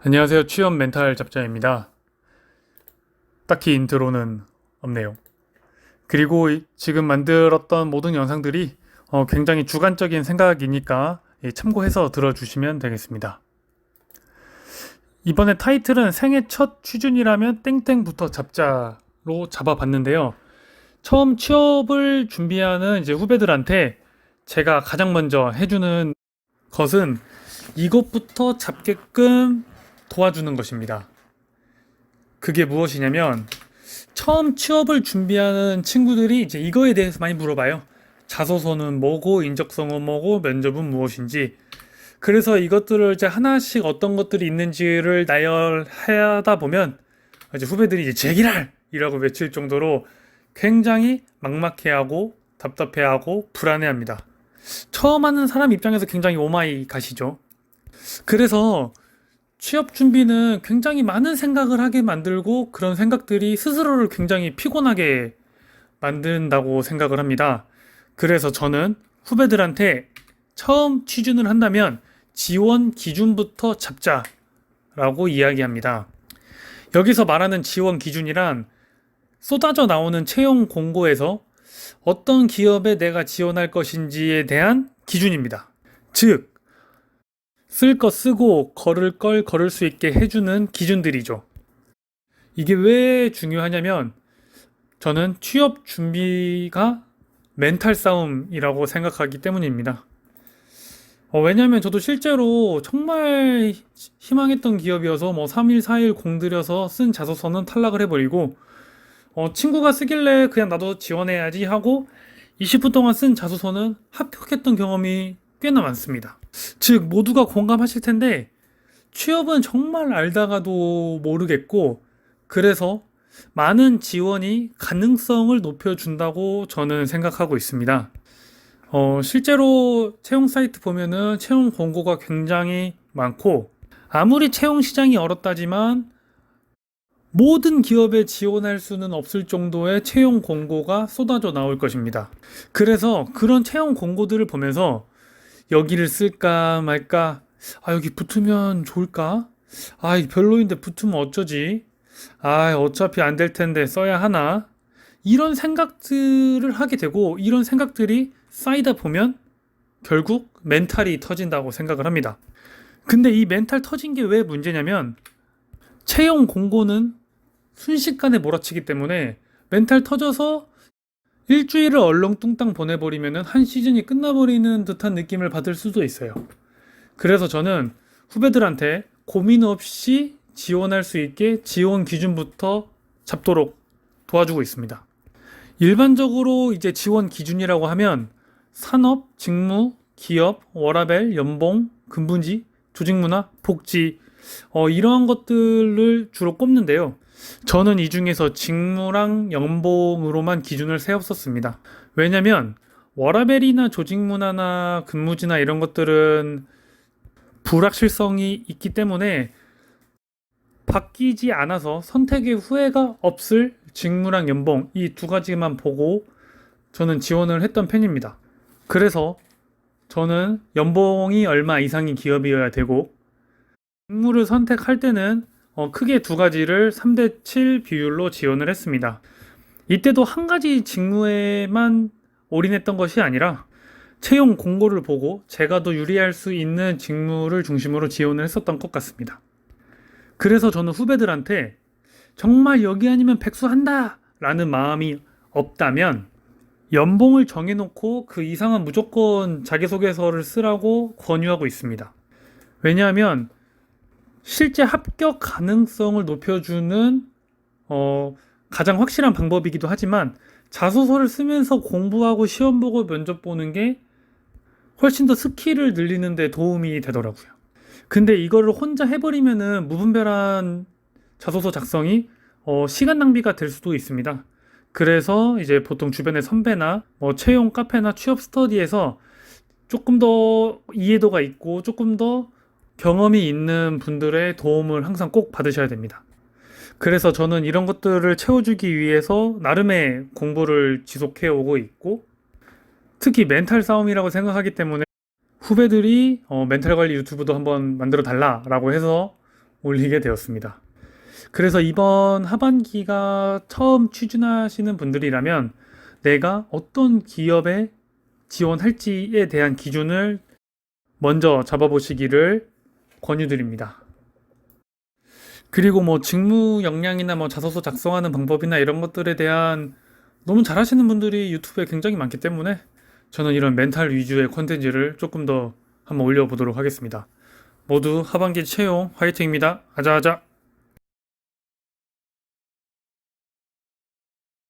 안녕하세요. 취업 멘탈 잡자입니다. 딱히 인트로는 없네요. 그리고 지금 만들었던 모든 영상들이 굉장히 주관적인 생각이니까 참고해서 들어주시면 되겠습니다. 이번에 타이틀은 생애 첫 취준이라면 땡땡부터 잡자로 잡아봤는데요. 처음 취업을 준비하는 이제 후배들한테 제가 가장 먼저 해주는 것은 이것부터 잡게끔 도와주는 것입니다. 그게 무엇이냐면 처음 취업을 준비하는 친구들이 이제 이거에 대해서 많이 물어봐요. 자소서는 뭐고 인적성은 뭐고 면접은 무엇인지. 그래서 이것들을 이제 하나씩 어떤 것들이 있는지를 나열하다 보면 이제 후배들이 이제 제기랄이라고 외칠 정도로 굉장히 막막해하고 답답해하고 불안해합니다. 처음 하는 사람 입장에서 굉장히 오마이 가시죠. 그래서 취업 준비는 굉장히 많은 생각을 하게 만들고 그런 생각들이 스스로를 굉장히 피곤하게 만든다고 생각을 합니다. 그래서 저는 후배들한테 처음 취준을 한다면 지원 기준부터 잡자라고 이야기합니다. 여기서 말하는 지원 기준이란 쏟아져 나오는 채용 공고에서 어떤 기업에 내가 지원할 것인지에 대한 기준입니다. 즉, 쓸 거 쓰고 걸을 걸 걸을 수 있게 해주는 기준들이죠. 이게 왜 중요하냐면 저는 취업 준비가 멘탈 싸움이라고 생각하기 때문입니다. 왜냐면 저도 실제로 정말 희망했던 기업이어서 뭐 3일, 4일 공들여서 쓴 자소서는 탈락을 해버리고 친구가 쓰길래 그냥 나도 지원해야지 하고 20분 동안 쓴 자소서는 합격했던 경험이 꽤나 많습니다. 즉 모두가 공감하실 텐데 취업은 정말 알다가도 모르겠고 그래서 많은 지원이 가능성을 높여준다고 저는 생각하고 있습니다. 실제로 채용 사이트 보면은 채용 공고가 굉장히 많고 아무리 채용 시장이 어렵다지만 모든 기업에 지원할 수는 없을 정도의 채용 공고가 쏟아져 나올 것입니다. 그래서 그런 채용 공고들을 보면서 여기를 쓸까 말까? 여기 붙으면 좋을까? 별로인데 붙으면 어쩌지? 어차피 안 될 텐데 써야 하나? 이런 생각들을 하게 되고 이런 생각들이 쌓이다 보면 결국 멘탈이 터진다고 생각을 합니다. 근데 이 멘탈 터진 게 왜 문제냐면 채용 공고는 순식간에 몰아치기 때문에 멘탈 터져서 일주일을 얼렁뚱땅 보내버리면 한 시즌이 끝나버리는 듯한 느낌을 받을 수도 있어요. 그래서 저는 후배들한테 고민 없이 지원할 수 있게 지원 기준부터 잡도록 도와주고 있습니다. 일반적으로 이제 지원 기준이라고 하면 산업, 직무, 기업, 워라밸, 연봉, 근무지, 조직문화, 복지 이러한 것들을 주로 꼽는데요. 저는 이 중에서 직무랑 연봉으로만 기준을 세웠었습니다. 왜냐면 워라밸이나 조직문화나 근무지나 이런 것들은 불확실성이 있기 때문에 바뀌지 않아서 선택의 후회가 없을 직무랑 연봉 이 두 가지만 보고 저는 지원을 했던 편입니다. 그래서 저는 연봉이 얼마 이상인 기업이어야 되고 직무를 선택할 때는 크게 두 가지를 3대7 비율로 지원을 했습니다. 이때도 한 가지 직무에만 올인했던 것이 아니라 채용 공고를 보고 제가 더 유리할 수 있는 직무를 중심으로 지원을 했었던 것 같습니다. 그래서 저는 후배들한테 정말 여기 아니면 백수한다 라는 마음이 없다면 연봉을 정해놓고 그 이상은 무조건 자기소개서를 쓰라고 권유하고 있습니다. 왜냐하면 실제 합격 가능성을 높여주는 가장 확실한 방법이기도 하지만 자소서를 쓰면서 공부하고 시험 보고 면접 보는 게 훨씬 더 스킬을 늘리는 데 도움이 되더라고요. 근데 이거를 혼자 해버리면은 무분별한 자소서 작성이 시간 낭비가 될 수도 있습니다. 그래서 이제 보통 주변의 선배나 채용 카페나 취업 스터디에서 조금 더 이해도가 있고 조금 더 경험이 있는 분들의 도움을 항상 꼭 받으셔야 됩니다. 그래서 저는 이런 것들을 채워주기 위해서 나름의 공부를 지속해 오고 있고 특히 멘탈 싸움이라고 생각하기 때문에 후배들이 멘탈 관리 유튜브도 한번 만들어 달라라고 해서 올리게 되었습니다. 그래서 이번 하반기가 처음 취준하시는 분들이라면 내가 어떤 기업에 지원할지에 대한 기준을 먼저 잡아보시기를 권유드립니다. 그리고 뭐 직무 역량이나 뭐 자소서 작성하는 방법이나 이런 것들에 대한 너무 잘하시는 분들이 유튜브에 굉장히 많기 때문에 저는 이런 멘탈 위주의 콘텐츠를 조금 더 한번 올려보도록 하겠습니다. 모두 하반기 채용 화이팅입니다. 아자아자.